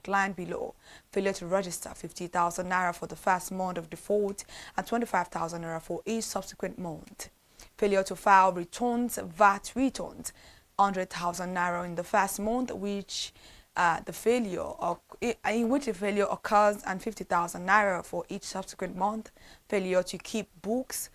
outlined below. Failure to register 50,000 naira for the first month of default and 25,000 naira for each subsequent month. Failure to file returns, VAT returns, 100,000 naira in the first month, which the failure occurs, and 50,000 naira for each subsequent month. Failure to keep books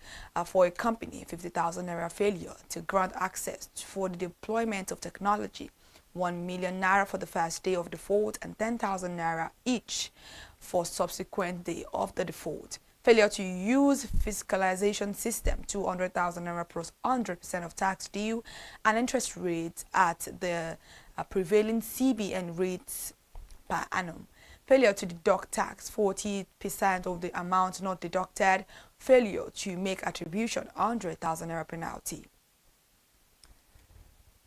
for a company, 50,000 naira. Failure to grant access for the deployment of technology, 1 million naira for the first day of default and 10,000 naira each for subsequent day of the default. Failure to use fiscalization system, 200,000 naira plus 100% of tax due and interest rates at the prevailing CBN rates per annum. Failure to deduct tax, 40% of the amount not deducted. Failure to make attribution, 100,000 naira penalty.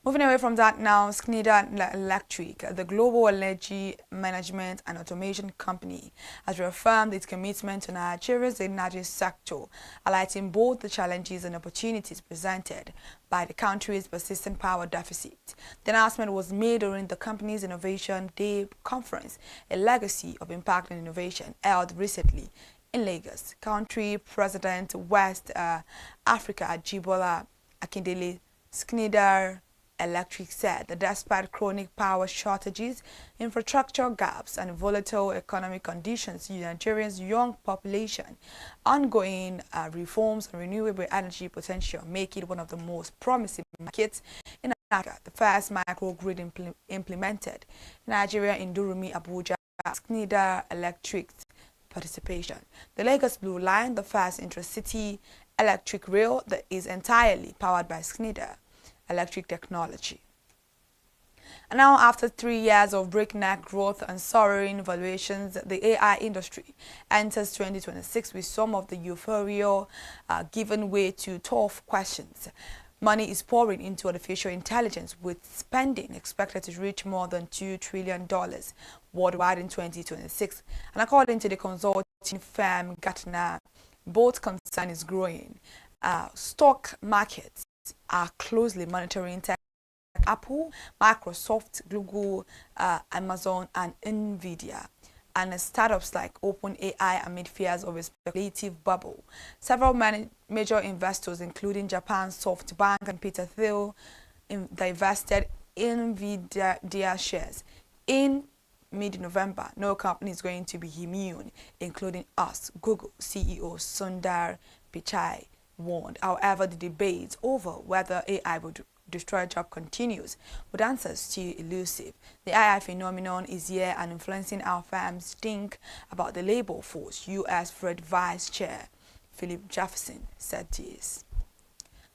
Moving away from that now, Schneider Electric, the global energy management and automation company, has reaffirmed its commitment to Nigeria's energy sector, highlighting both the challenges and opportunities presented by the country's persistent power deficit. The announcement was made during the company's Innovation Day conference, a legacy of impact and innovation, held recently in Lagos. Country President West Africa Ajibola Akindele Schneider Electric said that despite chronic power shortages, infrastructure gaps, and volatile economic conditions, Nigeria's young population, ongoing reforms and renewable energy potential make it one of the most promising markets in Africa. The first microgrid implemented in Nigeria in Durumi, Abuja, Schneider Electric's participation. The Lagos Blue Line, the first intercity electric rail that is entirely powered by Schneider Electric technology. And now, after 3 years of breakneck growth and soaring valuations, the AI industry enters 2026 with some of the euphoria giving way to tough questions. Money is pouring into artificial intelligence, with spending expected to reach more than $2 trillion worldwide in 2026. And according to the consulting firm Gartner, both concern is growing. Stock markets are closely monitoring tech, Apple, Microsoft, Google, Amazon, and Nvidia, and startups like OpenAI amid fears of a speculative bubble. Several major investors, including Japan's SoftBank and Peter Thiel, divested Nvidia shares in mid-November. No company is going to be immune, including us, Google CEO Sundar Pichai warned. However, the debate over whether AI would destroy jobs continues, with answers still elusive. The AI phenomenon is here and influencing how firms think about the labor force. U.S. Fed Vice Chair Philip Jefferson said this.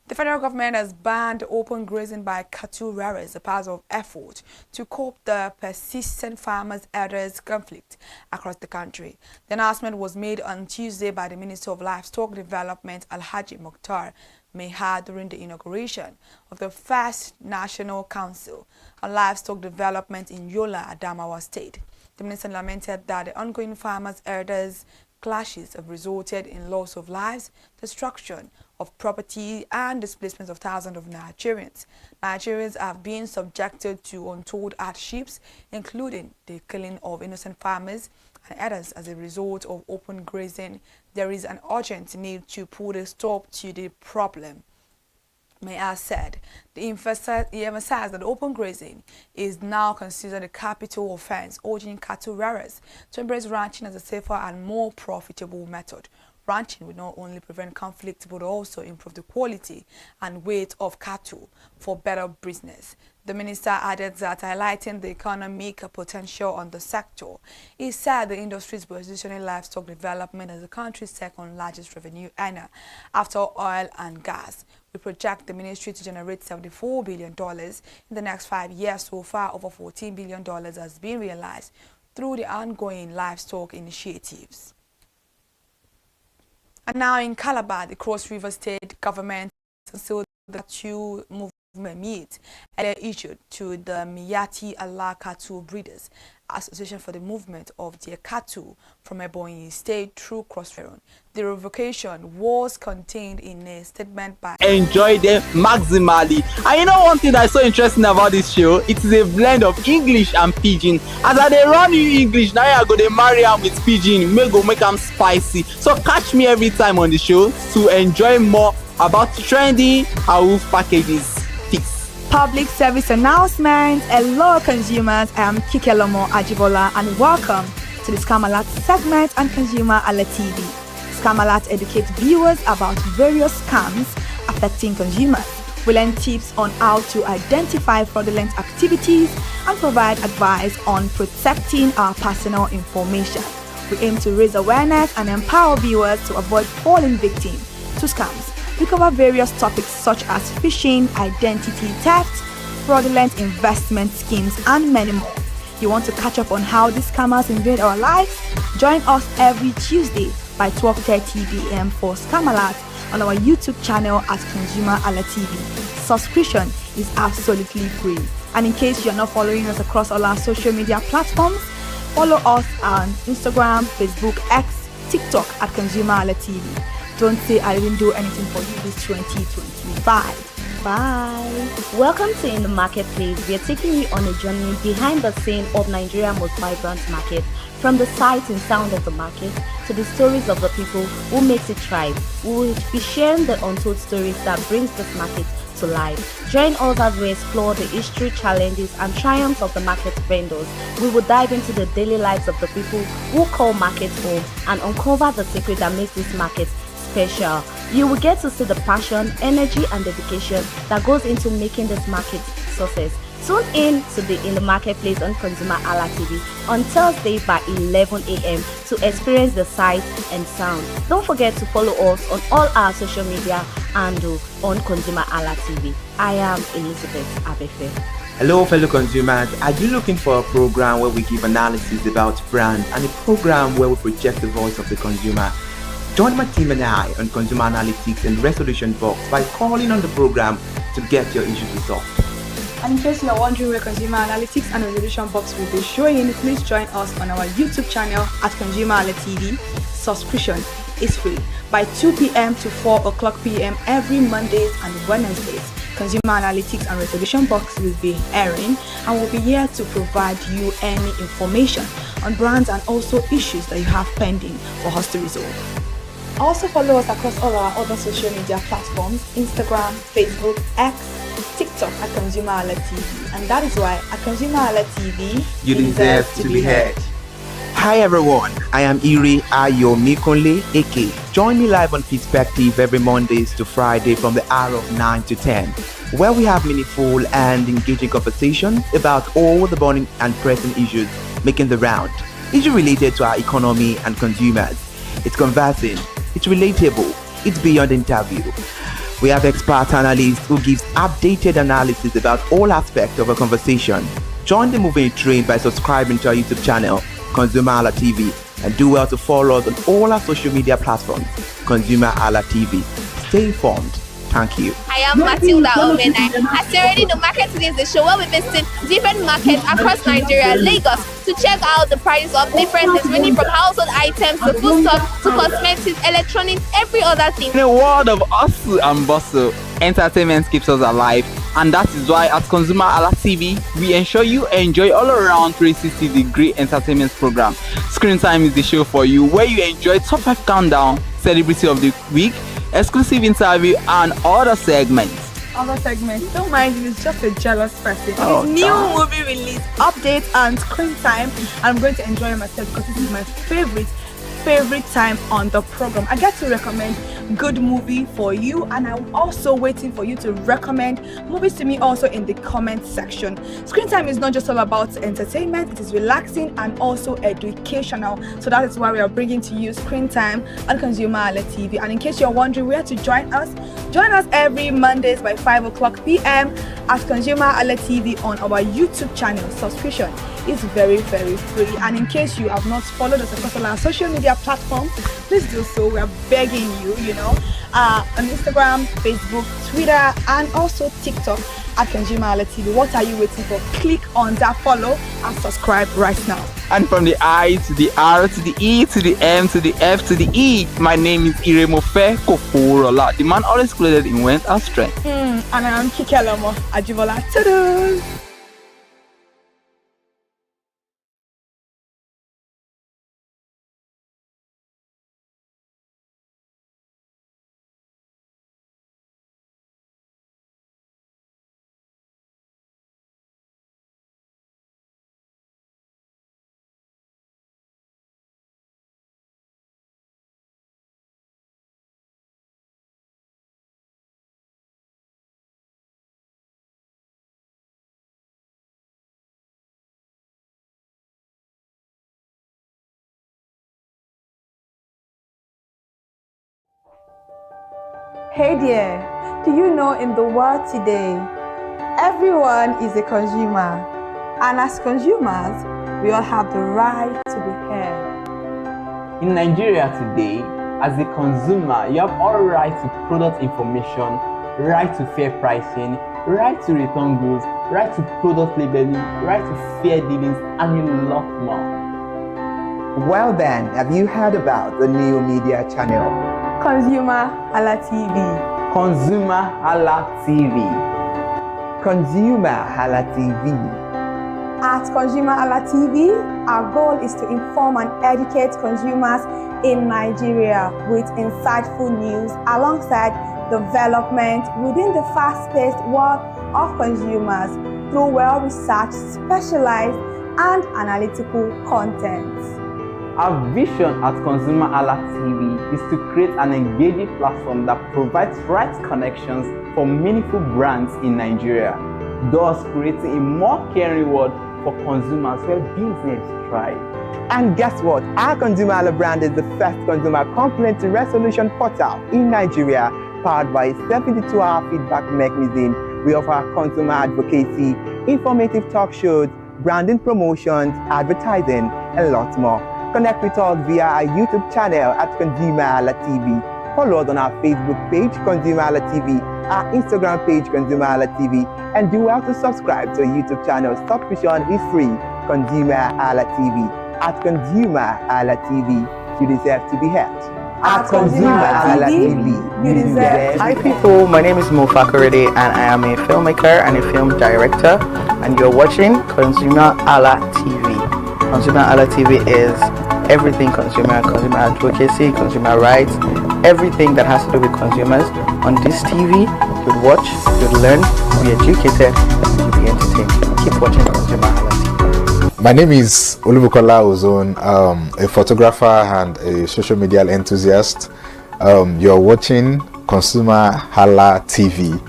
The federal government has banned open grazing by cattle rearers as part of effort to cope the persistent farmers-herders conflict across the country. The announcement was made on Tuesday by the Minister of Livestock Development, Alhaji Mukhtar Mehar, during the inauguration of the first National Council on Livestock Development in Yola, Adamawa State. The minister lamented that the ongoing farmers-herders clashes have resulted in loss of lives, destruction of property, and displacement of thousands of Nigerians. Nigerians have been subjected to untold hardships, including the killing of innocent farmers and others as a result of open grazing. There is an urgent need to put a stop to the problem, Mayor said. He emphasized that open grazing is now considered a capital offense, urging cattle rearers to embrace ranching as a safer and more profitable method. Ranching will not only prevent conflict but also improve the quality and weight of cattle for better business. The minister added that, highlighting the economic potential on the sector, he said the industry is positioning livestock development as the country's second largest revenue earner after oil and gas. We project the ministry to generate $74 billion in the next 5 years. So far, over $14 billion has been realized through the ongoing livestock initiatives. And now in Calabar, the Cross River State government sealed the two movement meet earlier issued to the ConsumerHalla cattle breeders association for the movement of their cattle from Ebonyi State through Cross-River. The revocation was contained in a statement by enjoy them maximally. And you know one thing that's so interesting about this show, it is a blend of English and pidgin. As I dey run you English, now I go dey marry am with pidgin, make am spicy. So catch me every time on the show to enjoy more about trending awoof packages. Public service announcement. Hello consumers, I am Kikelomo Ajibola and welcome to the Scam Alert segment on ConsumerHallaTV. Scam Alert educates viewers about various scams affecting consumers. We learn tips on how to identify fraudulent activities and provide advice on protecting our personal information. We aim to raise awareness and empower viewers to avoid falling victim to scams. We cover various topics such as phishing, identity theft, fraudulent investment schemes, and many more. You want to catch up on how these scammers invade our lives? Join us every Tuesday by 12:30 p.m. for Scam Alert on our YouTube channel at ConsumerHallaTV. Subscription is absolutely free. And in case you're not following us across all our social media platforms, follow us on Instagram, Facebook, X, TikTok at ConsumerHallaTV. Don't say I didn't do anything for you this 2025. Bye. Welcome to In the Marketplace. We are taking you on a journey behind the scene of Nigeria's most vibrant market. From the sight and sound of the market to the stories of the people who makes it thrive. We will be sharing the untold stories that brings this market to life. Join us as we explore the history, challenges, and triumphs of the market vendors. We will dive into the daily lives of the people who call markets home and uncover the secret that makes this market special. You will get to see the passion, energy, and dedication that goes into making this market success. Tune in to the In the Marketplace on ConsumerHallaTV on Thursday by 11 a.m. to experience the sight and sound. Don't forget to follow us on all our social media handle on ConsumerHallaTV. I am Elizabeth Abefe. Hello fellow consumers, are you looking for a program where we give analysis about brands and a program where we project the voice of the consumer? Join my team and I on Consumer Analytics and Resolution Box by calling on the program to get your issues resolved. And in case you are wondering where Consumer Analytics and Resolution Box will be showing, please join us on our YouTube channel at ConsumerHallaTV. Subscription is free by 2 p.m. to 4 o'clock p.m. every Mondays and Wednesdays. Consumer Analytics and Resolution Box will be airing and will be here to provide you any information on brands and also issues that you have pending for us to resolve. Also follow us across all our other social media platforms, Instagram, Facebook, X, TikTok at ConsumerHallaTV. And that is why at ConsumerHallaTV, you deserve to be heard. Hi everyone, I am Iri Ayomikunle Eke. Join me live on Perspective every Mondays to Friday from the hour of 9 to 10, where we have meaningful and engaging conversations about all the burning and pressing issues making the round. Issues related to our economy and consumers. It's conversing, it's relatable, it's beyond interview. We have expert analysts who gives updated analysis about all aspects of a conversation. Join the moving train by subscribing to our YouTube channel, ConsumerHallaTV, and do well to follow us on all our social media platforms, ConsumerHallaTV. Stay informed. Thank you. I am Matilda Omenai. As you already know, Marketing is the show where we visit different markets across Nigeria, Lagos, to check out the prices of different things, ranging from household items to foodstuffs to cosmetics, electronics, every other thing. In a world of hustle and bustle, entertainment keeps us alive, and that is why at ConsumerHallaTV, we ensure you enjoy all around 360-degree entertainment program. Screen Time is the show for you, where you enjoy top 5 countdown, celebrity of the week, exclusive interview, and other segments. Don't mind if it's just a jealous person. Oh, new movie release, updates, and Screen Time. I'm going to enjoy myself because this is my favorite time on the program. I get to recommend good movie for you, and I'm also waiting for you to recommend movies to me also in the comment section. Screen Time is not just all about entertainment, it is relaxing and also educational. So that is why we are bringing to you Screen Time on ConsumerHallaTV. And in case you're wondering where to join us every Mondays by 5 o'clock p.m. at ConsumerHallaTV on our YouTube channel. Subscription is very, very free. And in case you have not followed us across all our social media platforms, please do so. We are begging you, on Instagram, Facebook, Twitter, and also TikTok at ConsumerHallaTV. What are you waiting for? Click on that follow and subscribe right now. And from the I to the R to the E to the M to the F to the E, my name is Iremofe Koforola, the man always clothed in wealth and strength. And I am Kikelomo Ajibola. Ta-da! Hey there, do you know in the world today, everyone is a consumer, and as consumers, we all have the right to be heard. In Nigeria today, as a consumer, you have all right to product information, right to fair pricing, right to return goods, right to product labeling, right to fair dealings, and a lot more. Well then, have you heard about the new media channel? ConsumerHallaTV. ConsumerHallaTV. ConsumerHallaTV. At ConsumerHallaTV, our goal is to inform and educate consumers in Nigeria with insightful news alongside development within the fast-paced world of consumers through well-researched, specialized, and analytical content. Our vision at ConsumerHallaTV is to create an engaging platform that provides right connections for meaningful brands in Nigeria, thus creating a more caring world for consumers where business thrive. And guess what? Our ConsumerHalla brand is the first consumer complaint resolution portal in Nigeria, powered by a 72-hour feedback mechanism. We offer consumer advocacy, informative talk shows, branding promotions, advertising, and lots more. Connect with us via our YouTube channel at ConsumerHallaTV. Follow us on our Facebook page, ConsumerHallaTV, our Instagram page, ConsumerHallaTV, and do well to subscribe to our YouTube channel. Subscription is free. ConsumerHallaTV. At ConsumerHallaTV, you deserve to be heard. At ConsumerHallaTV, you deserve. Hi people, my name is Mo Fakorede and I am a filmmaker and a film director, and you're watching ConsumerHallaTV. ConsumerHallaTV is everything consumer advocacy, consumer rights, everything that has to do with consumers. On this TV, you'd watch, you'd learn, you'd be educated, and you'd be entertained. Keep watching ConsumerHallaTV. My name is Olubukola Ozone, a photographer and a social media enthusiast. You're watching ConsumerHallaTV.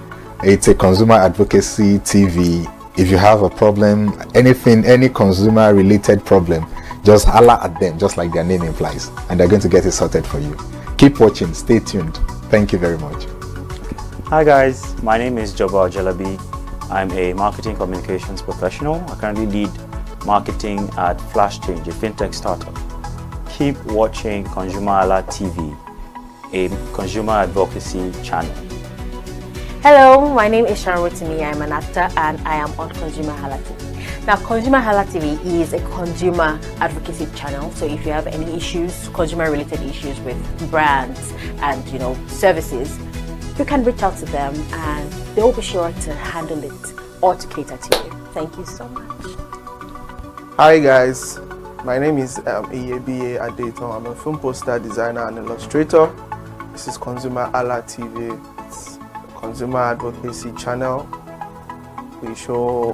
It's a consumer advocacy TV. If you have a problem, anything, any consumer related problem, just holla at them, just like their name implies, and they're going to get it sorted for you. Keep watching, stay tuned. Thank you very much. Hi guys, my name is Joba Jalabi. I'm a marketing communications professional. I currently lead marketing at Flash Change, a fintech startup. Keep watching ConsumerHallaTV, a consumer advocacy channel. Hello, my name is Sharon Rotimi. I'm an actor and I am on ConsumerHallaTV. Now, ConsumerHallaTV is a consumer advocacy channel. So if you have any issues, consumer-related issues with brands and services, you can reach out to them and they'll be sure to handle it or to cater to you. Thank you so much. Hi guys, my name is Iyebiye Adeton. I'm a film poster designer and illustrator. This is ConsumerHallaTV. It's a consumer advocacy channel. We show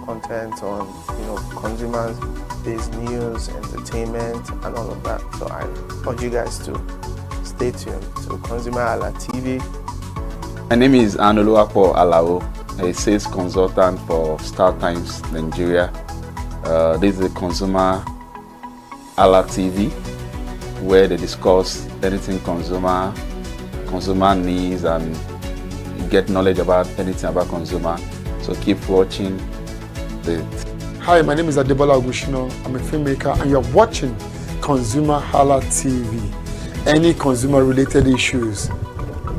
content on consumers-based news, entertainment, and all of that. So I urge you guys to stay tuned to ConsumerHallaTV. My name is Anoluwapo Alao, a sales consultant for Star Times Nigeria. This is a ConsumerHalla TV, where they discuss anything consumer needs and get knowledge about anything about consumer. So keep watching. Hi, my name is Adebola Ogushino. I'm a filmmaker and you're watching ConsumerHalla TV. Any consumer-related issues,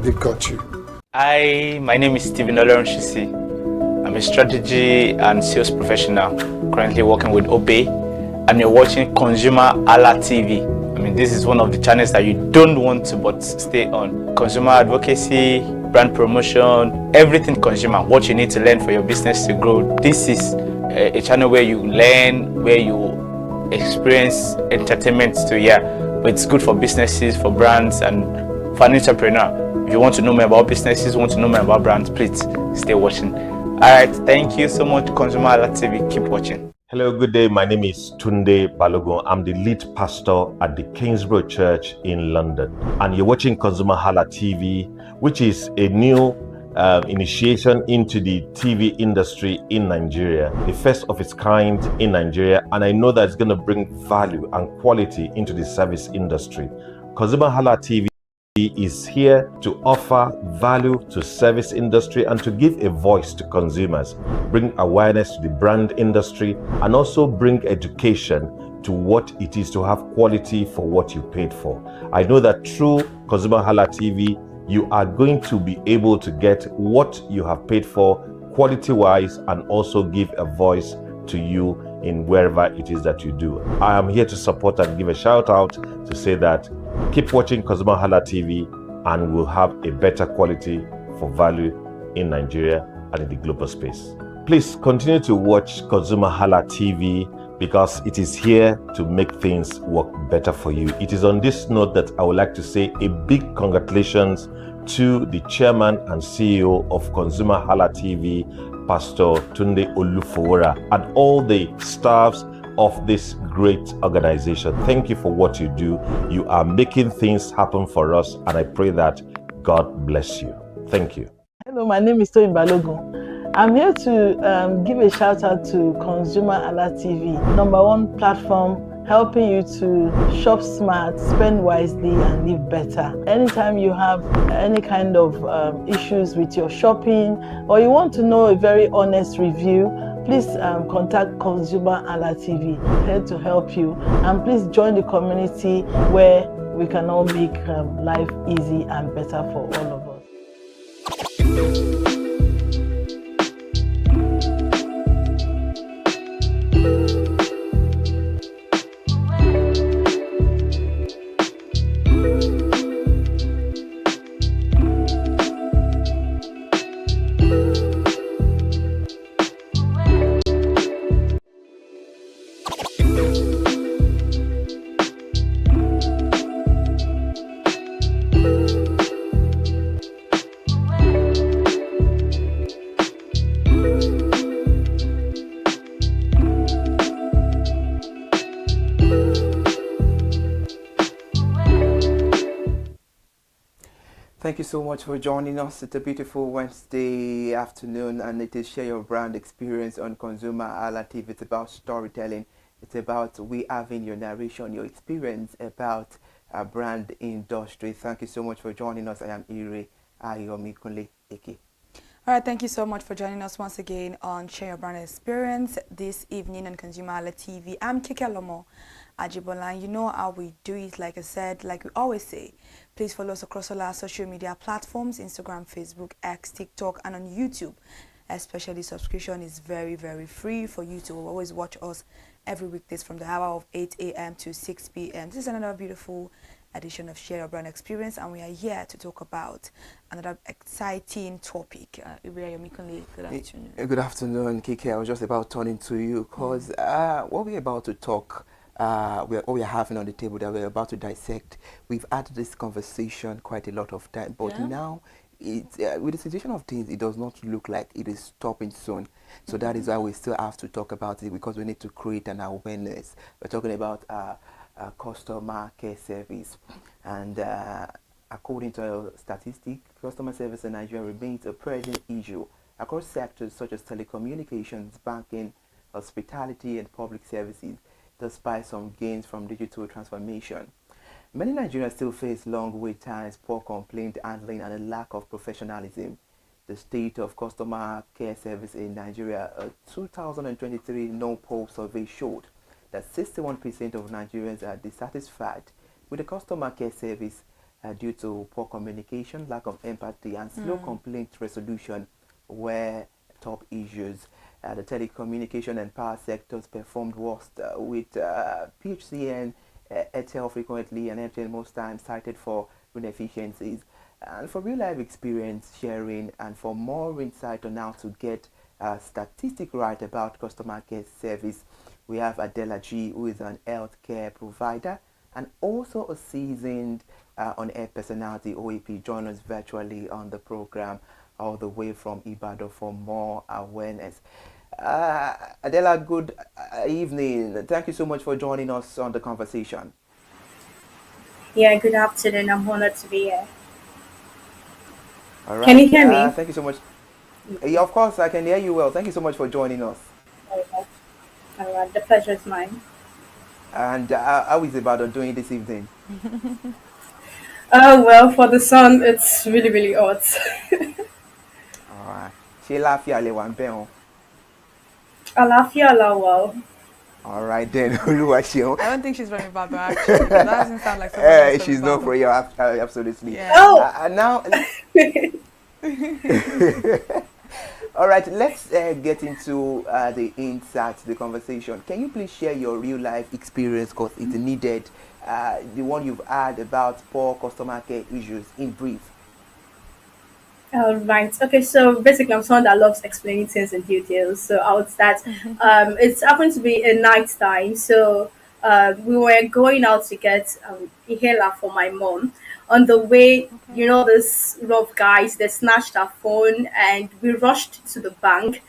they've got you. Hi, my name is Stephen Olorunshisi. I'm a strategy and sales professional, currently working with Obey, and you're watching ConsumerHalla TV. I mean, this is one of the channels that you don't want to but stay on. Consumer advocacy, brand promotion, everything consumer, what you need to learn for your business to grow. This is a channel where you learn, where you experience entertainment too, yeah. But it's good for businesses, for brands, and for an entrepreneur. If you want to know more about businesses, want to know more about brands, please stay watching. Alright, thank you so much, ConsumerHalla TV. Keep watching. Hello, good day. My name is Tunde Balogun. I'm the lead pastor at the Kingsborough Church in London. And you're watching ConsumerHalla TV, which is a new initiation into the TV industry in Nigeria, the first of its kind in Nigeria. And I know that it's going to bring value and quality into the service industry. ConsumerHalla TV is here to offer value to service industry and to give a voice to consumers, bring awareness to the brand industry, and also bring education to what it is to have quality for what you paid for. I know that through ConsumerHalla TV, you are going to be able to get what you have paid for quality-wise and also give a voice to you in wherever it is that you do. I am here to support and give a shout out to say that keep watching ConsumerHalla TV and we'll have a better quality for value in Nigeria and in the global space. Please continue to watch ConsumerHalla TV because it is here to make things work better for you. It is on this note that I would like to say a big congratulations to the chairman and CEO of ConsumerHalla TV, Pastor Tunde Olufowora, and all the staffs of this great organization. Thank you for what you do. You are making things happen for us, and I pray that God bless you. Thank you. Hello, my name is Toyin Balogun. I'm here to give a shout out to ConsumerHalla TV, #1 platform helping you to shop smart, spend wisely, and live better. Anytime you have any kind of issues with your shopping, or you want to know a very honest review, please contact ConsumerHalla TV, here to help you. And please join the community where we can all make life easy and better for all of us. Thank you so much for joining us. It's a beautiful Wednesday afternoon, and it is Share Your Brand Experience on ConsumerHalla TV. It's about storytelling. It's about we having your narration, your experience about a brand industry. Thank you so much for joining us. I am Ire Ayomikunle Eke. All right, thank you so much for joining us once again on Share Your Brand Experience this evening on ConsumerHalla TV. I'm Kike Lomo Ajibola, and you know how we do it. Like I said, like we always say, please follow us across all our social media platforms, Instagram, Facebook, X, TikTok, and on YouTube. Especially subscription is very, very free for you to always watch us every weekdays from the hour of 8 a.m. to 6 p.m. This is another beautiful edition of Share Your Brand Experience, and we are here to talk about another exciting topic. Good afternoon. Good afternoon, Kike. I was just about turning to you because what we're about to talk, what we're having on the table that we're about to dissect, we've had this conversation quite a lot of time, but now it's, with the situation of things, it does not look like it is stopping soon. So that is why we still have to talk about it, because we need to create an awareness. We're talking about customer care service, and according to statistics, customer service in Nigeria remains a present issue across sectors such as telecommunications, banking, hospitality, and public services, despite some gains from digital transformation. Many Nigerians still face long wait times, poor complaint handling, and a lack of professionalism. the state of customer care service in Nigeria, a 2023 no-poll survey showed that 61% of Nigerians are dissatisfied with the customer care service due to poor communication, lack of empathy, and slow complaint resolution were top issues. The telecommunication and power sectors performed worst, with PHCN, Airtel frequently, and Airtel most times cited for inefficiencies. And for real life experience sharing and for more insight on how to get statistic right about customer care service, we have Adela G, who is an healthcare provider and also a seasoned on-air personality, OAP, join us virtually on the program all the way from Ibadan for more awareness. Adela, good evening. Thank you so much for joining us on the conversation. Yeah, good afternoon. I'm honored to be here. All right. Can you hear me? Thank you so much. Yeah, of course, I can hear you well. Thank you so much for joining us. Okay. All right, the pleasure is mine. And how is Ibadan doing this evening? Well, for the sun, it's really, really hot. All right. Ṣé láfíà lẹ wà ń bẹ̀ wọ́n? Àlàáfíà la wà o. All right then, Olúwa ṣeun. I don't think she's from Ibadan actually. That doesn't sound like someone else from She's not Ibadan. for you, absolutely. Yeah. Oh! And now, all right, let's get into the insights, the conversation. Can you please share your real life experience, because it's needed, the one you've had about poor customer care issues in brief? Right. Okay. So basically, I'm someone that loves explaining things in details. So I would start. It's happened to be a night time. So we were going out to get inhaler for my mom. On the way, you know, this rough guys, they snatched our phone and we rushed to the bank.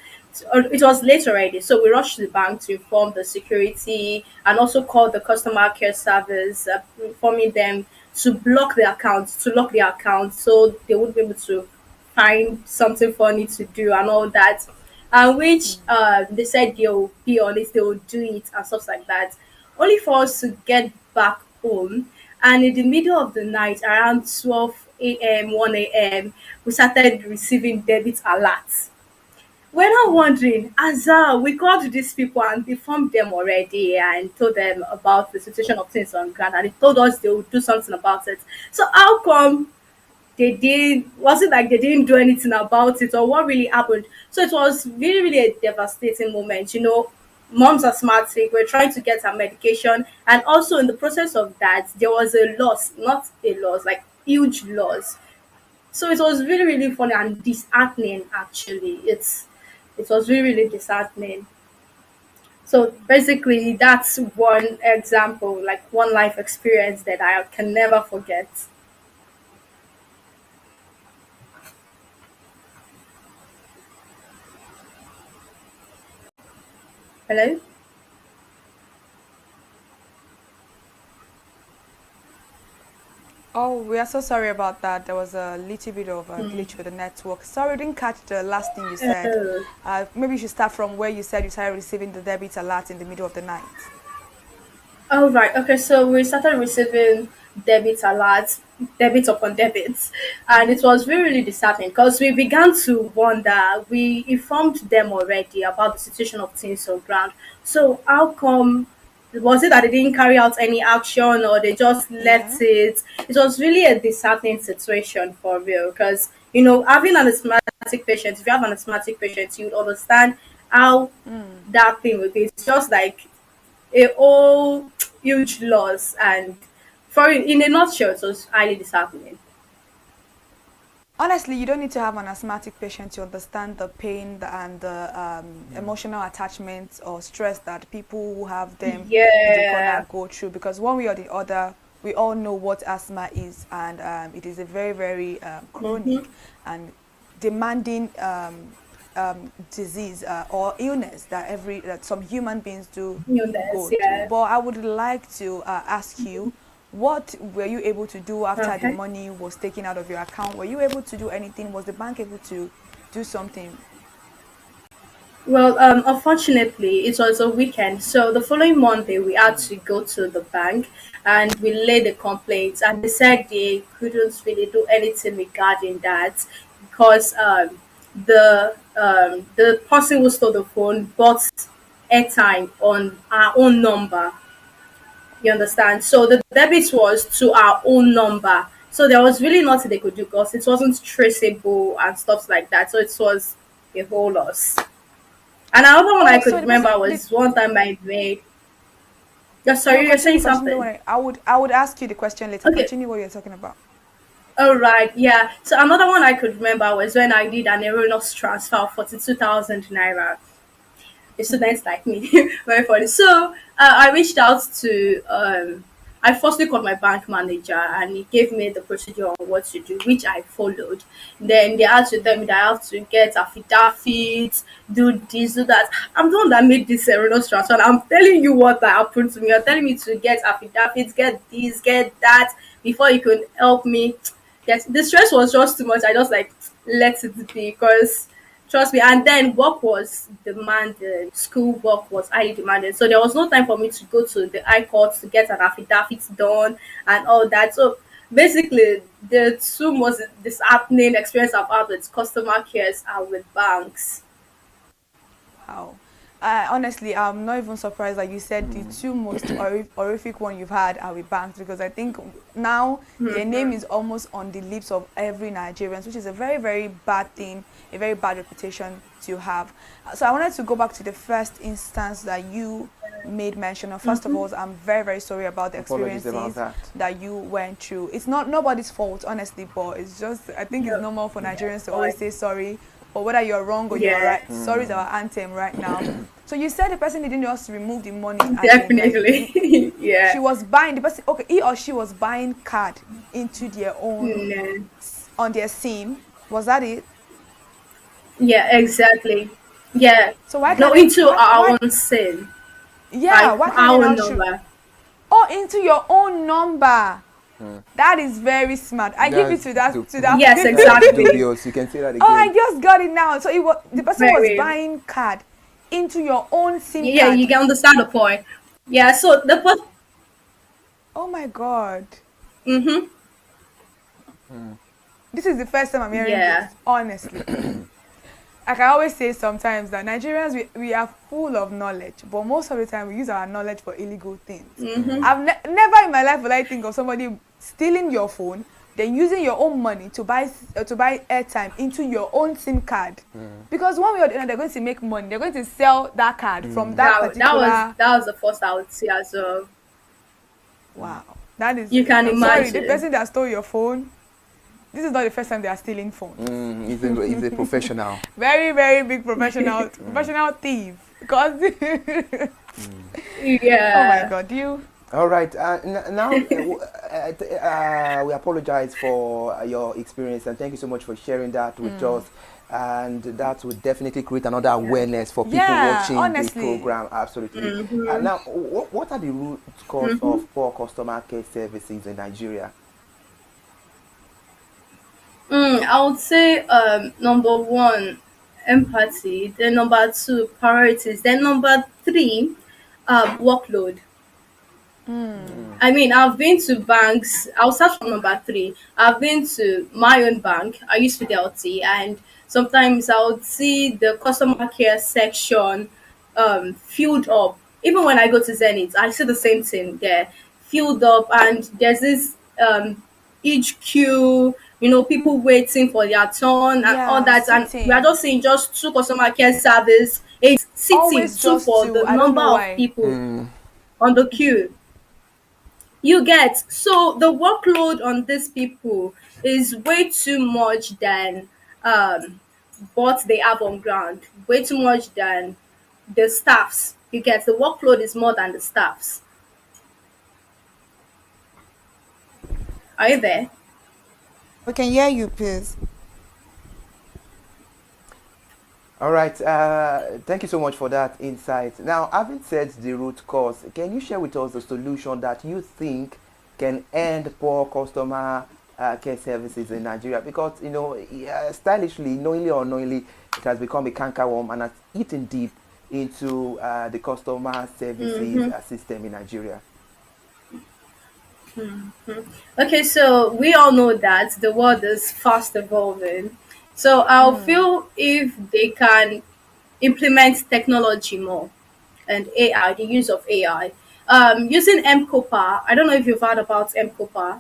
It was late already, so we rushed to the bank to inform the security and also called the customer care service, informing them to block the account, to lock the account, so they would be able to find something funny to do and all that. And which they said they'll be on it, they will do it and stuff like that. Only for us to get back home, and in the middle of the night, around 12 a.m., 1 a.m., we started receiving debit alerts. We're not wondering, as we called these people and informed them already and told them about the situation of things on ground, and they told us they would do something about it. So how come they didn't? Was it like they didn't do anything about it, or what really happened? So it was really, really a devastating moment. You know, mom's asthmatic. We're trying to get her medication, and also in the process of that, there was a loss, not a loss, like huge loss. So it was really, really funny and disheartening. Actually, it was really, really disheartening. So basically, that's one example, like one life experience that I can never forget. Hello. Oh, we are so sorry about that. There was a little bit of a glitch with the network. Sorry, didn't catch the last thing you said. Maybe you should start from where you said you started receiving the debit alert in the middle of the night. Oh, right. Okay, so we started receiving debit alerts, debit upon debits, and it was really, really disheartening because we began to wonder. We informed them already about the situation of things on ground. So how come? Was it that they didn't carry out any action or they just Yeah. left it? It was really a disheartening situation for real because, you know, having an asthmatic patient, if you have an asthmatic patient, you would understand how that thing would be. It's just like a whole huge loss, and for in a nutshell, it was highly disheartening. Honestly, you don't need to have an asthmatic patient to understand the pain and the emotional attachment or stress that people who have them in the Yeah. corner go through. Because one way or the other, we all know what asthma is, and it is a very, very chronic and demanding disease or illness that some human beings do Illness, go through. yeah. But I would like to ask you, what were you able to do after the Okay. money was taken out of your account? Were you able to do anything? Was the bank able to do something? Well, unfortunately, it was a weekend. So the following Monday, we had to go to the bank and we laid the complaints. And they said they couldn't really do anything regarding that because the person who stole the phone bought airtime on our own number. You understand? So the debit was to our own number. So there was really nothing they could do because it wasn't traceable and stuff like that. So it was a whole loss. And another one I Oh, could so the person remember did. was one time I made. Yeah, No, sorry, you're saying continue, continue. Don't something. worry. I would ask you the question later. Okay. Continue what you're talking about. All right. Yeah. So another one I could remember was when I did an erroneous transfer of 42,000 naira. A student like me. Very funny. So I reached out to I firstly called my bank manager and he gave me the procedure on what to do, which I followed. Then they had to tell me that I have to get affidavits, do this, do that. I'm the one that made this erroneous transfer. And I'm telling you what that happened to me. You're telling me to get affidavits, get this, get that before you can help me. Yes, the stress was just too much. I just like let it be because trust me. And then work was demanded. School work was highly demanded. So there was no time for me to go to the high court to get an affidavit done and all that. So basically, the two most disheartening experience I've had with customer cares are with banks. Wow. Honestly, I'm not even surprised that you said the two most horrific one you've had are with banks, because I think now their name is almost on the lips of every Nigerian, which is a very, very bad thing, a very bad reputation to have. So I wanted to go back to the first instance that you made mention of. First of all, I'm very, very sorry about the Apologies experiences about that you went through. It's not nobody's fault, honestly, but it's just, I think it's normal for Nigerians to always say sorry. Or whether you're wrong or you're right. Sorry is our anthem right now. So you said the person didn't just remove the money. Definitely. Yeah. She was buying, the person, okay, he or she was buying card into their own, on their SIM. Was that it? Yeah, exactly. Yeah. So why No, can't they, into our own sin. yeah, Like why can't they our now number. Oh, into your own number. That is very smart. I give it to that. Yes, exactly. Dubious. You can say that again. Oh, I just got it now. So it was, the person was Very. buying card into your own SIM Yeah, card. you can understand the point. Yeah, so the person. Oh my God. Mm-hmm. This is the first time I'm hearing Yeah. this, honestly. Like I always say sometimes that Nigerians, we are full of knowledge, but most of the time we use our knowledge for illegal things. I've never in my life will I think of somebody stealing your phone, then using your own money to buy airtime into your own SIM card. Because one way or the other, they're going to make money. They're going to sell that card from that particular. That was the first I would say as well. Wow, that is. You can I'm imagine. sorry, the person that stole your phone. This is not the first time they are stealing phones. He's a professional. Very, very big professional thief. Because yeah. Oh my God, you. All right. Now we apologize for your experience and thank you so much for sharing that with us. And that would definitely create another awareness for people watching honestly. the program. Absolutely. Now, what are the root cause of poor customer care services in Nigeria? I would say number one, empathy. Then number two, priorities. Then number three, workload. I mean, I've been to banks. I'll start from number three. I've been to my own bank. I use Fidelity, and sometimes I would see the customer care section filled up. Even when I go to Zenith, I see the same thing there, filled up, and there's this each queue. You know, people waiting for their turn and all that, and we are just seeing just two customer care service aides sitting Always two just for two. the I don't number know of why. people on the queue. You get, so the workload on these people is way too much than what they have on ground, way too much than the staffs. You get, the workload is more than the staffs. Are you there? We can hear you, please. All right. Thank you so much for that insight. Now, having said the root cause, can you share with us the solution that you think can end poor customer care services in Nigeria? Because, you know, stylishly, knowingly or unknowingly, it has become a cankerworm and has eaten deep into the customer services system in Nigeria. Okay, so we all know that the world is fast evolving. So I'll feel if they can implement technology more and AI, the use of AI. Using MCOPA, I don't know if you've heard about MCOPA.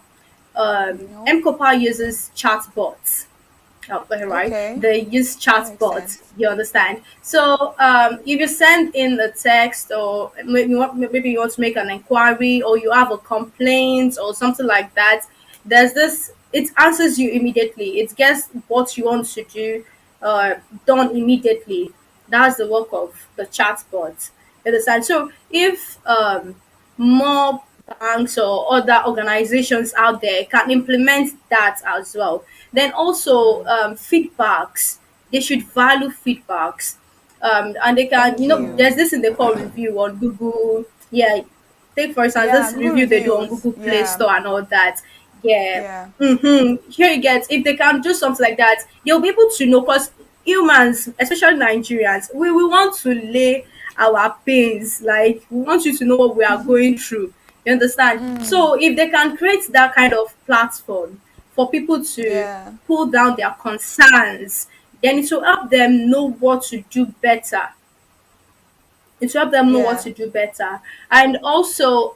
No. MCOPA uses chatbots. Okay, right? Okay. They use That makes chatbots. sense. You understand? So if you send in a text, or maybe you want to make an inquiry, or you have a complaint or something like that, there's this. It answers you immediately. It gets what you want to do done immediately. That's the work of the chatbot. You understand? So if more banks or other organizations out there can implement that as well. Then also feedbacks. They should value feedbacks. And they can, Thank there's you. this in the call review on Google. Yeah, take for instance Yeah, this Google review they do on reviews. Google Play Yeah. Store and all that. Yeah. Yeah. Here you get, if they can do something like that, they'll be able to know, because humans, especially Nigerians, we want to lay our pains. Like, we want you to know what we are going through. You understand? So if they can create that kind of platform for people to Yeah. pull down their concerns, then it will help them know what to do better. It will help them know what Yeah. to do better. And also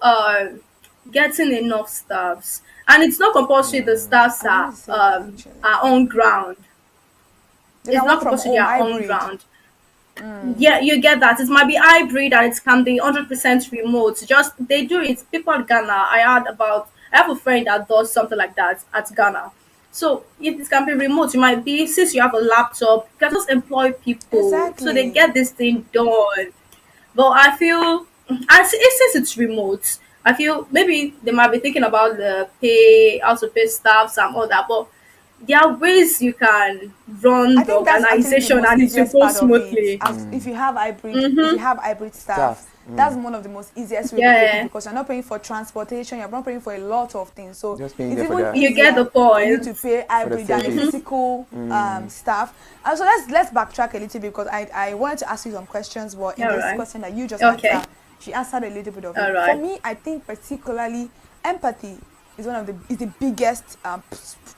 getting enough staffs. And it's not compulsory the staffs I wanted to say that actually. are on ground. They It's can not work from compulsory they home, are on hybrid. ground. Yeah, you get that. It might be hybrid and it can be 100% remote. Just they do it. People at Ghana, I have a friend that does something like that at Ghana. So if it can be remote, you might be, since you have a laptop, you can just employ people so they Exactly. get this thing done. But I feel, as since it's remote, I feel maybe they might be thinking about the pay, how to pay staffs and all that. But there are ways you can I run the think that's actually the organization most and it will easiest go part of it. smoothly. As if you Mm-hmm. have hybrid staff, Staff. that's one of the most easiest way to pay people Yeah, because you're not paying for transportation, you're not paying for a lot of things. So Just being it's there for even the you get the easier for you to point. pay for the hybrid than a service. physical staff. And so let's backtrack a little bit because I wanted to ask you some questions, but in All this right. question that you just Okay. answered, she answered a little bit of All it. For right. me, I think particularly empathy is the biggest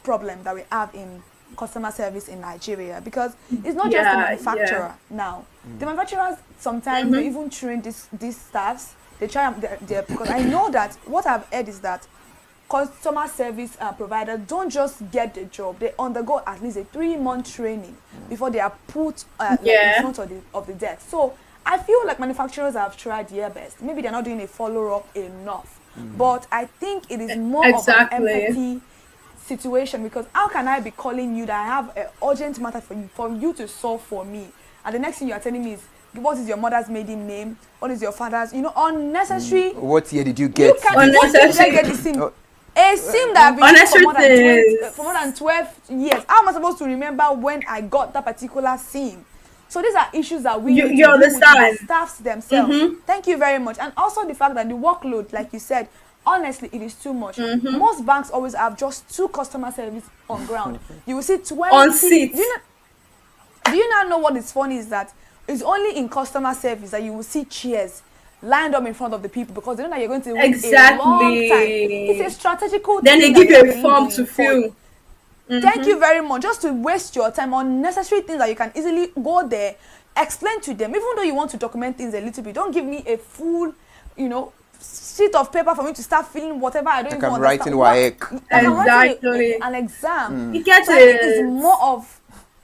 problem that we have in customer service in Nigeria because it's not just the Yeah, yeah. manufacturer now. The manufacturers sometimes they Mm-hmm. even train these staffs. They try because I know that what I've heard is that customer service providers don't just get the job; they undergo at least a 3-month training before they are put like in Yeah, front of the desk. So I feel like manufacturers have tried their best. Maybe they're not doing a follow up enough, but I think it is more of an exactly. empathy situation because how can I be calling you that I have an urgent matter for you to solve for me, and the next thing you are telling me is what is your mother's maiden name, what is your father's, unnecessary. What year did you You get? can what did I get Unnecessary, this sim? Oh, A sim that I've been using unnecessary for things. more than 12 years. How am I supposed to remember when I got that particular sim? So these are issues that we need You to deal with the understand? staffs themselves. Mm-hmm. Thank you very much. And also the fact that the workload, like you said, honestly, it is too much. Mm-hmm. Most banks always have just 2 customer service on ground. You will see On 20. seats. Do you not know what is funny is that it's only in customer service that you will see chairs lined up in front of the people because they know that you're going to wait a long time. It's a Exactly. strategical Then they thing that give they you are a really form to doing for. fill. Thank Mm-hmm. you very much. Just to waste your time on unnecessary things that you can easily go there, explain to them. Even though you want to document things a little bit, don't give me a full, sheet of paper for me to start filling whatever I don't like even I'm writing understand. What WAEC. like I'm writing Exactly. an exam. You get So I think it.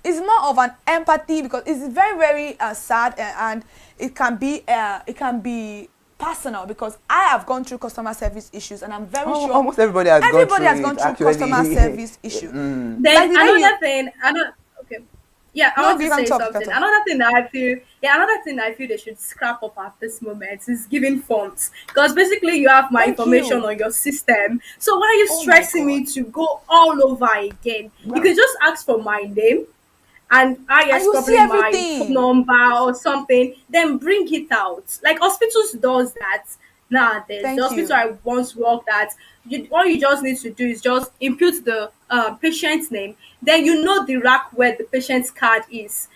it's more of an empathy because it's very very sad and it can be personal because I have gone through customer service issues and I'm very sure Almost everybody has gone through customer service issue. Then Like the day another thing, okay. Yeah, I no, want to you can say talk, something. Another thing I feel they should scrap up at this moment is giving forms. Because basically you have my Thank information you. on your system. So why are you Oh my stressing god. me to go all over again? You can just ask for my name and And yes, you see probably my phone everything. number or something, then bring it out. Like hospitals does that nowadays. The Thank hospital you. I once worked at, all you just need to do is just input the patient's name, then you know the rack where the patient's card is.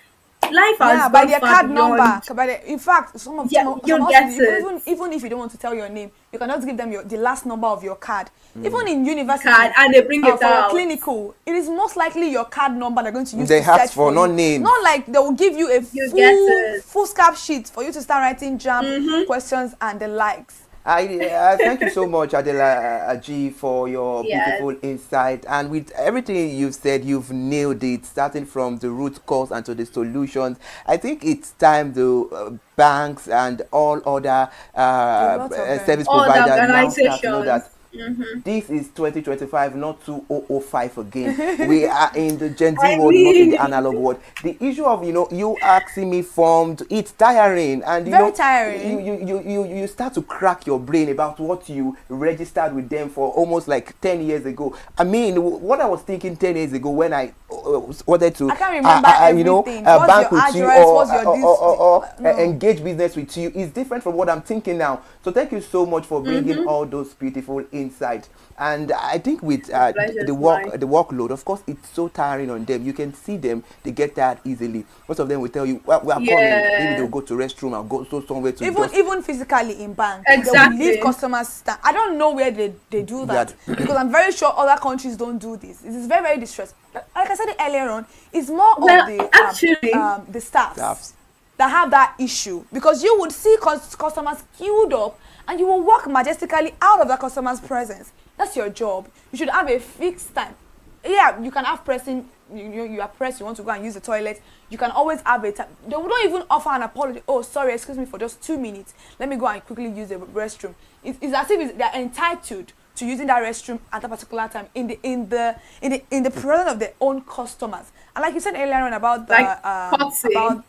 life has Yeah, by gone their far card beyond. number. In fact, some Yeah, you get it. even if you don't want to tell your name, you can just give them the last number of your card. Even in university, Card, and they bring it for your out. clinical, it is most likely your card number they're going to use They to ask search for for no you. names. Not like they will give you a get it. full scrap sheet for you to start writing jam questions and the likes. I thank you so much, Adela G, for your Yes. beautiful insight. And with everything you've said, you've nailed it, starting from the root cause and to the solutions. I think it's time the banks and all other service All the providers now start to know organizations. that this is 2025, not 2005 again. We are in the Gen Z I world, not in the mean- analog world. The issue of you asking me formed, it's tiring, and Very tiring. You start to crack your brain about what you registered with them for almost like 10 years ago. I mean, what I was thinking 10 years ago when I wanted to I can't remember everything. What's bank your with you address? or, What's your or engage business with you is different from what I'm thinking now. So thank you so much for bringing all those beautiful insights. And I think with the workload, of course, it's so tiring on them. You can see them; they get tired easily. Most of them will tell you, "Well, we are coming." Maybe they'll go to restroom and go somewhere to Even physically in bank, Exactly. they will leave customers stand. I don't know where they do that because I'm very sure other countries don't do this. It is very, very distressing. Like I said earlier on, it's more of the staffs that have that issue, because you would see customers queued up and you will walk majestically out of that customer's presence. That's your job. You should have a fixed time. Yeah, you can have pressing. You are pressed. You want to go and use the toilet. You can always have a time. They don't even offer an apology. Oh, sorry, excuse me for just 2 minutes. Let me go and quickly use the restroom. It's as if they're entitled to using that restroom at a particular time in the presence of their own customers. And like you said earlier on about the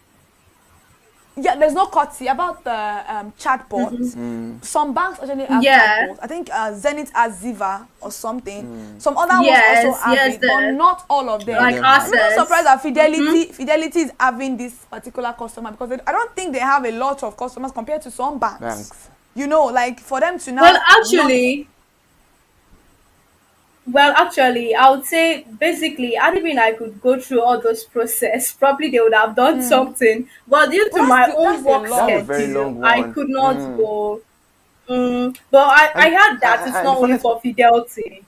there's no courtesy about the chatbots. Some banks actually have chatbots. I think Zenith has Ziva or something. Some other ones also have it, but not all of them. Like I'm not Access. surprised that Fidelity is having this particular customer, because I don't think they have a lot of customers compared to some banks. You know, like for them to now. Well, actually, I would say basically, I don't mean I could go through all those process. Probably they would have done something, but due to my own work schedule, I could not go. But I heard that it's not only for Fidelity.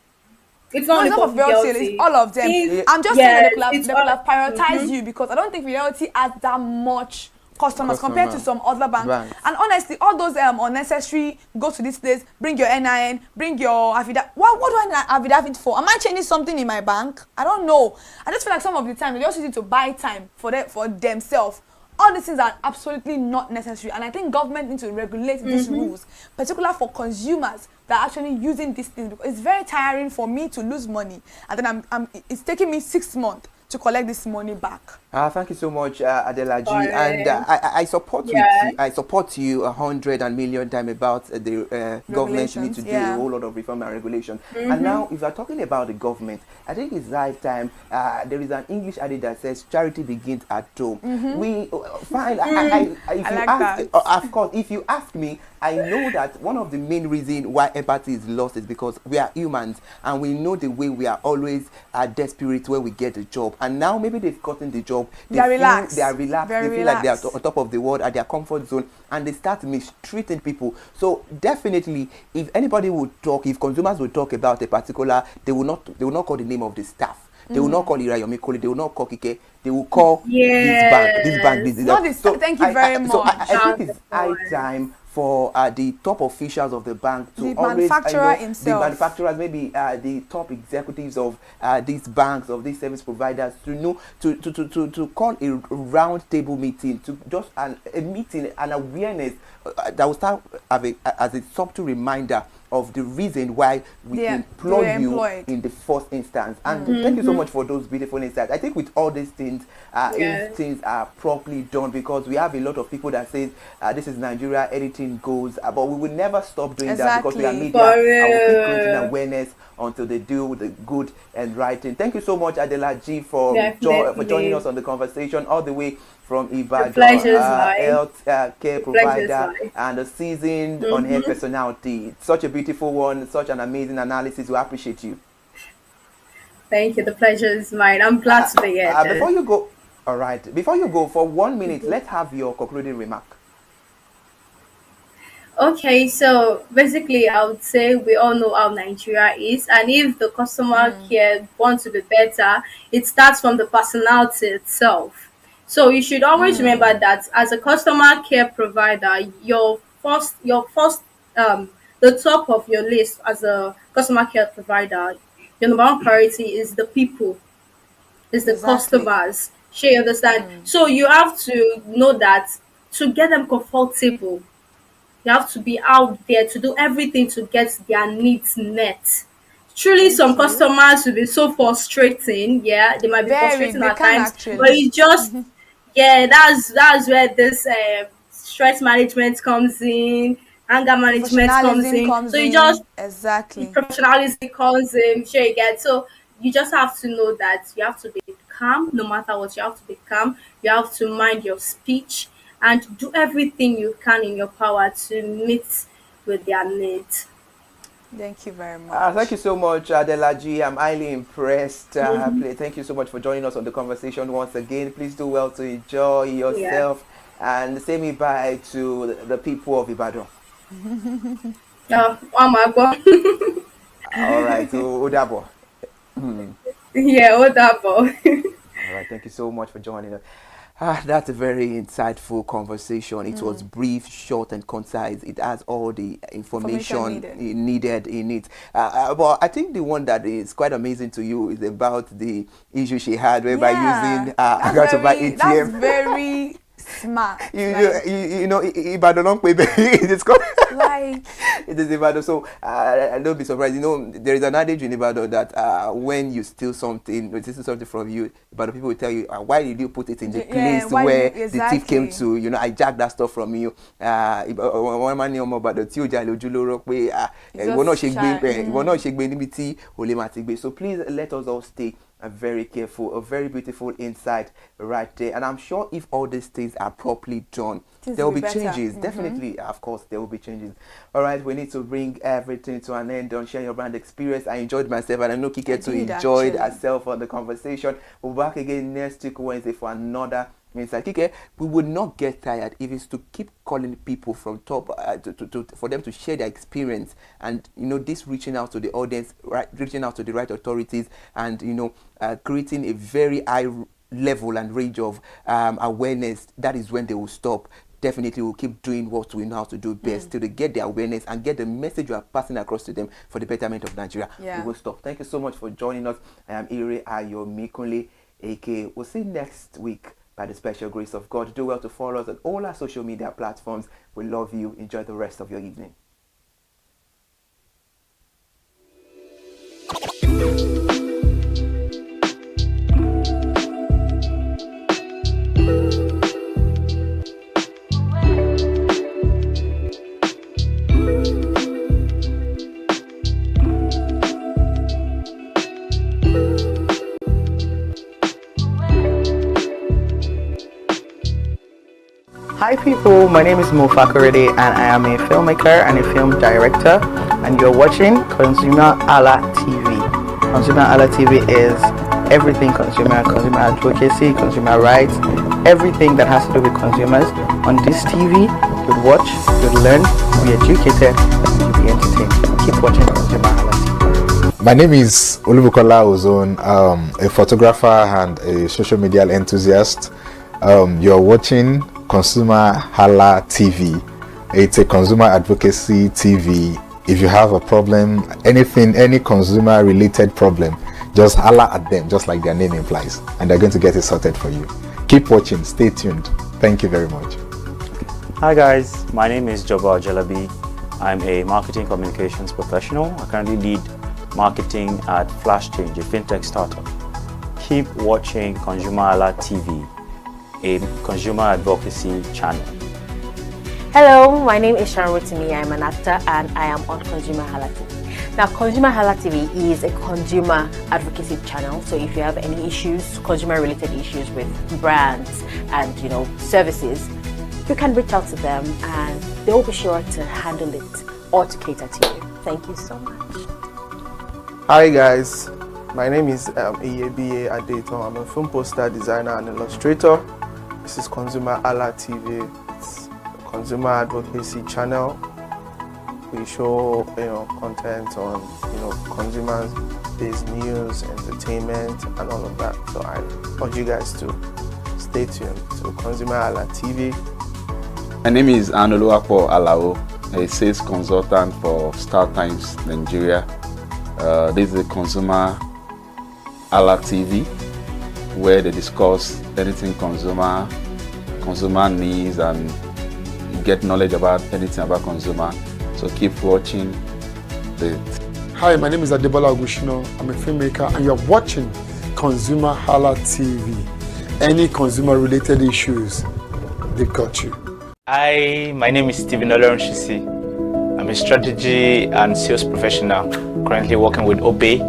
It's not only for Fidelity. It's all of them. I'm just saying that they could have prioritized you, because I don't think Fidelity has that much customers compared to some other banks. And honestly, all those unnecessary, go to this place, bring your NIN, bring your affidavit. What do I need an affidavit for? Am I changing something in my bank? I don't know. I just feel like some of the time they just use it to buy time for themselves. All these things are absolutely not necessary, and I think government needs to regulate these rules, particularly for consumers that are actually using these things, because it's very tiring for me to lose money, and then it's taking me 6 months to collect this money back. Thank you so much, Adela G. And I support I support you 100,000,000 times about the government need to do a whole lot of reform and regulation. And now, if you're talking about the government, I think it's right time. There is an English adage that says charity begins at home. We fine. Of course, if you ask me, I know that one of the main reasons why empathy is lost is because we are humans, and we know the way we are always desperate when we get a job. And now maybe they've gotten the job. They are relaxed. They are relaxed. They feel like they are on top of the world, at their comfort zone, and they start mistreating people. So definitely, if anybody would talk, if consumers would talk about a particular, they will not call the name of the staff. They will not call Irayomi Koli. They will not call Kike. They will call this bank. Thank you very much. So I think it's high time for the top officials of the bank to always, the manufacturers, maybe the top executives of these banks, of these service providers, to know to call a round table meeting, to just a meeting, an awareness that will start as a subtle reminder of the reason why we employ you in the first instance. And thank you so much for those beautiful insights. I think with all these things, if things are properly done, because we have a lot of people that say this is Nigeria, anything goes, but we will never stop doing that, because we are media. I will keep creating awareness until they do the good and right thing. Thank you so much, Adela G, for joining us on the conversation all the way from Ibadan, health care provider and a seasoned on-air personality. Such a beautiful one, such an amazing analysis. We appreciate you. Thank you. The pleasure is mine. I'm glad to be here. Before you go, All right. Before you go, for 1 minute, let's have your concluding remark. Okay, so basically, I would say we all know how Nigeria is, and if the customer care wants to be better, it starts from the personality itself. So you should always remember that as a customer care provider, um, the top of your list as a customer care provider, your number one priority is the people, is the Exactly. customers. Sure, you understand? So you have to know that to get them comfortable, you have to be out there to do everything to get their needs met. Truly, some Thank you. customers will be so frustrating. Yeah, they might be Very, frustrating they at can times, but actually. you just, yeah, that's where this stress management comes in, anger management comes Professionalism in. So comes you just in. Exactly. professionalism comes in. Sure, you get. So you just have to know that you have to be calm no matter what. You have to be calm. You have to mind your speech and do everything you can in your power to meet with their needs. Thank you very Thank you much. so much, Adelaji. I'm highly impressed. Thank you so much for joining us on the conversation once again. Please do well to enjoy Yeah. yourself and say me bye to the people of Ibadan. Oh my God. All right, so Odabo. Yeah, what about? All right, thank you so much for joining us. That's a very insightful conversation. It was brief, short, and concise. It has all the Information information needed. needed in it. But I think the one that is quite amazing to you is about the issue she had whereby using account of That's ATM. very smart. You know, Ibadan don't pay it's called Like, it is Ibadan. So don't be surprised. You know, there is an adage in Ibadan that when you steal something, from you, Ibadan people will tell you, why did you put it in the place why where you, the thief came exactly. to? You know, I jacked that stuff from you. One man ní ọmọ Ìbàdàn tí ó jalè ojú ló rọ pé ìwọ náà ṣe gbé níbi tí olè máa ti gbé. So please let us all stay very careful, a very beautiful insight right there. And I'm sure if all these things are properly done, there will be changes. Definitely, of course, there will be changes. All right, we need to bring everything to an end. Don't share your brand experience. I enjoyed myself, and I know Kike too enjoyed herself on the conversation. We'll be back again next week, Wednesday, for another insight. Kike, we would not get tired if it's to keep calling people from top for them to share their experience, and you know, this reaching out to the audience, right, reaching out to the right authorities, and you know, creating a very high level and range of awareness. That is when they will stop. Definitely we'll keep doing what we know how to do best till they get the awareness and get the message you are passing across to them for the betterment of Nigeria. We will stop. Thank you so much for joining us. I am Ire Ayomikunle, aka. We'll see you next week by the special grace of God. Do well to follow us on all our social media platforms. We love you. Enjoy the rest of your evening. Hi people, my name is Mo Fakorede and I am a filmmaker and a film director, and you're watching ConsumerHalla TV. ConsumerHalla TV is everything consumer advocacy, consumer rights, everything that has to do with consumers. On this TV, you'll watch, you'll learn, you'll be educated, and you'll be entertained. Keep watching ConsumerHalla TV. My name is Olubukola Ozone, a photographer and a social media enthusiast. You're watching ConsumerHalla TV. It's a consumer advocacy TV. If you have a problem, any consumer related problem, just holla at them, just like their name implies, and they're going to get it sorted for you. Keep watching, stay tuned. Thank you very much. Hi guys, my name is Joba Jalabi. I'm a marketing communications professional. I currently lead marketing at Flash Change, a fintech startup. Keep watching ConsumerHalla TV, a consumer advocacy channel. Hello, my name is Sharon Rotimi. I'm an actor and I am on ConsumerHalla TV. Now, ConsumerHalla TV is a consumer advocacy channel. So if you have any issues, consumer-related issues with brands and services, you can reach out to them and they will be sure to handle it or to cater to you. Thank you so much. Hi guys, My name is EABA Adeton. I'm a film poster designer and illustrator. This is ConsumerHalla TV. It's a consumer advocacy channel. We show content on consumer-based news, entertainment, and all of that. So I urge you guys to stay tuned to ConsumerHalla TV. My name is Anoluwapo Alao, a sales consultant for Star Times Nigeria. This is a ConsumerHalla TV, where they discuss anything consumer needs and get knowledge about anything about consumer. So keep watching it. Hi, my name is Adebola Ogushino. I'm a filmmaker and you're watching ConsumerHalla TV. Any consumer related issues, they've got you. Hi, my name is Stephen Olorunshisi. I'm a strategy and sales professional, currently working with Obey,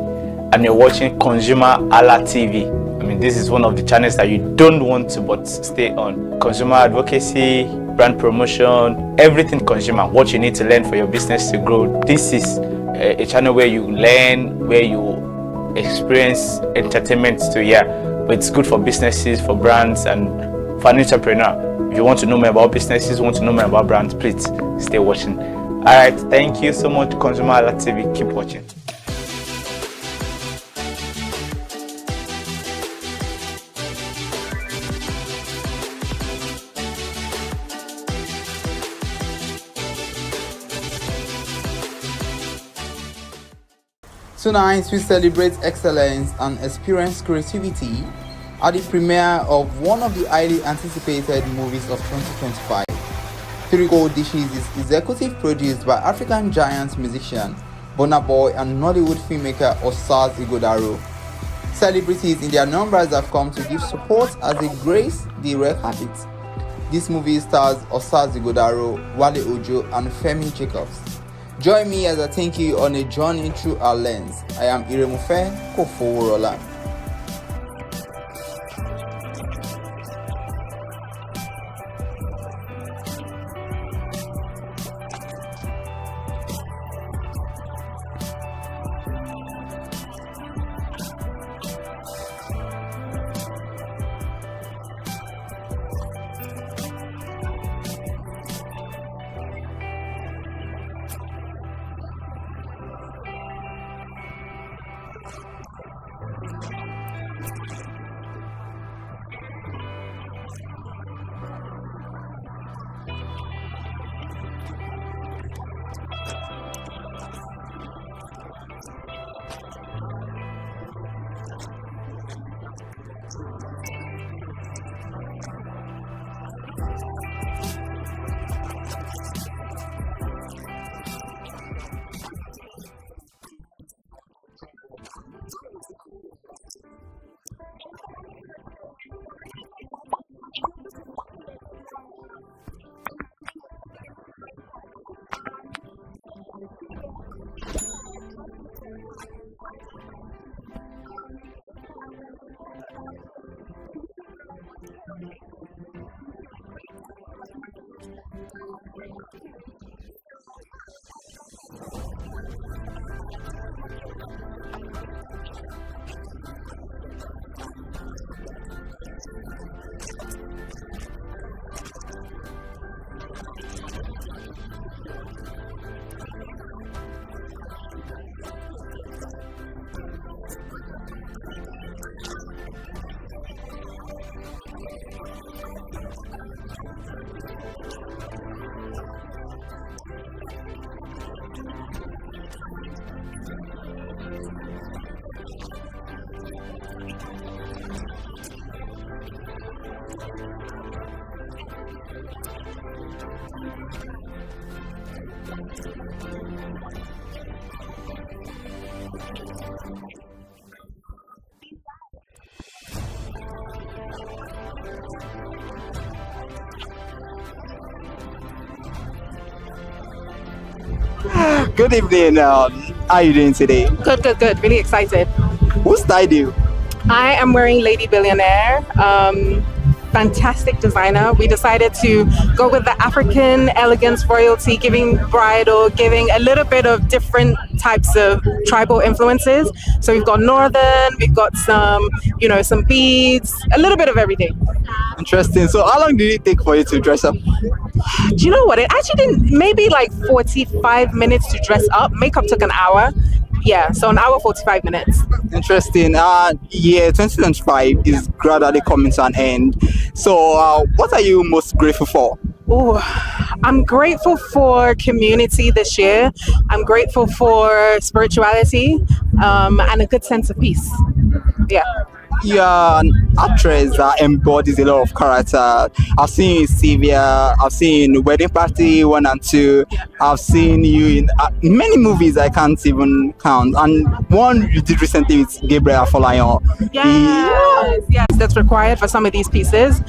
and you're watching ConsumerHalla TV. I mean, this is one of the channels that you don't want to but stay on. Consumer advocacy, brand promotion, everything consumer, what you need to learn for your business to grow. This is a channel where you learn, where you experience entertainment to but it's good for businesses, for brands, and for an entrepreneur. If you want to know more about businesses, want to know more about brands, please stay watching. Alright, thank you so much, ConsumerHalla TV. Keep watching. Tonight we celebrate excellence and experience creativity at the premiere of one of the highly anticipated movies of 2025. Three Cold Dishes is executive produced by African giant musician Burna Boy and Nollywood filmmaker Osaz Ighodaro. Celebrities in their numbers have come to give support as they grace the red carpet. This movie stars Osaz Ighodaro, Wale Ojo and Femi Jacobs. Join me as I take you on a journey through our lens. I am Iremufe Kofoworola. Good evening. How are you doing today? Good. Really excited. Who styled you? I am wearing Lady Billionaire. Fantastic designer. We decided to go with the African elegance royalty, giving bridal, giving a little bit of different types of tribal influences. So we've got northern, we've got some, some beads, a little bit of everything. Interesting. So how long did it take for you to dress up? Do you know what? It actually didn't, maybe like 45 minutes to dress up. Makeup took an hour. Yeah, so an hour, 45 minutes. Interesting. Yeah, 2025 is gradually coming to an end. So what are you most grateful for? Oh, I'm grateful for community this year. I'm grateful for spirituality and a good sense of peace. Yeah. You're an actress that embodies a lot of character. I've seen you in Sylvia, I've seen you in Wedding Party 1 and 2, I've seen you in many movies I can't even count. And one you did recently with Gabriel Afolayan. Yes, that's required for some of these pieces.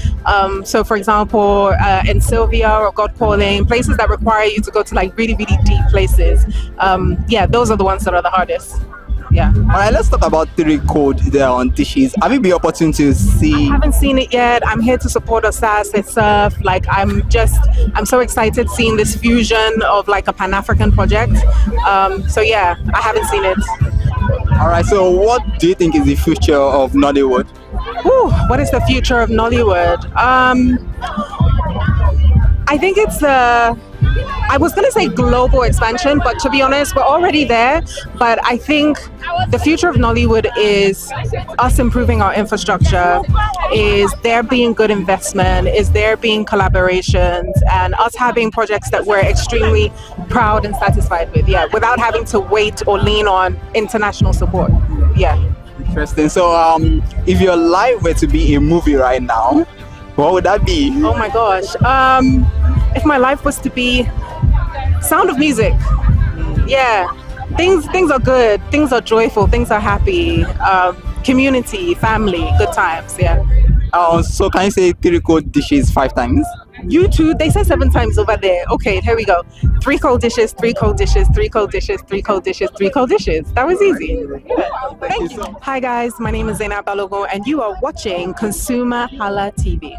So for example, in Sylvia or God Calling, places that require you to go to like really, really deep places. Yeah, those are the ones that are the hardest. Yeah. All right, let's talk about 3 code there on dishes. Have you been opportunity to see? I haven't seen it yet. I'm here to support Osas. It's like I'm so excited seeing this fusion of like a Pan-African project. So yeah, I haven't seen it. All right, so what do you think is the future of Nollywood? Ooh, what is the future of Nollywood? I think it's I was going to say global expansion, but to be honest, we're already there. But I think the future of Nollywood is us improving our infrastructure, is there being good investment, is there being collaborations, and us having projects that we're extremely proud and satisfied with, yeah, without having to wait or lean on international support. Yeah. Interesting. So if your life were to be a movie right now, what would that be? Oh my gosh. If my life was to be Sound of Music. Yeah. Things are good. Things are joyful. Things are happy. Community, family, good times. Yeah. So can you say 3 cold dishes 5 times? You too. They said 7 times over there. Okay, here we go. 3 cold dishes, 3 cold dishes, 3 cold dishes, 3 cold dishes, 3 cold dishes. That was easy. Thank you. Hi guys, my name is Zainab Balogun and you are watching ConsumerHalla TV.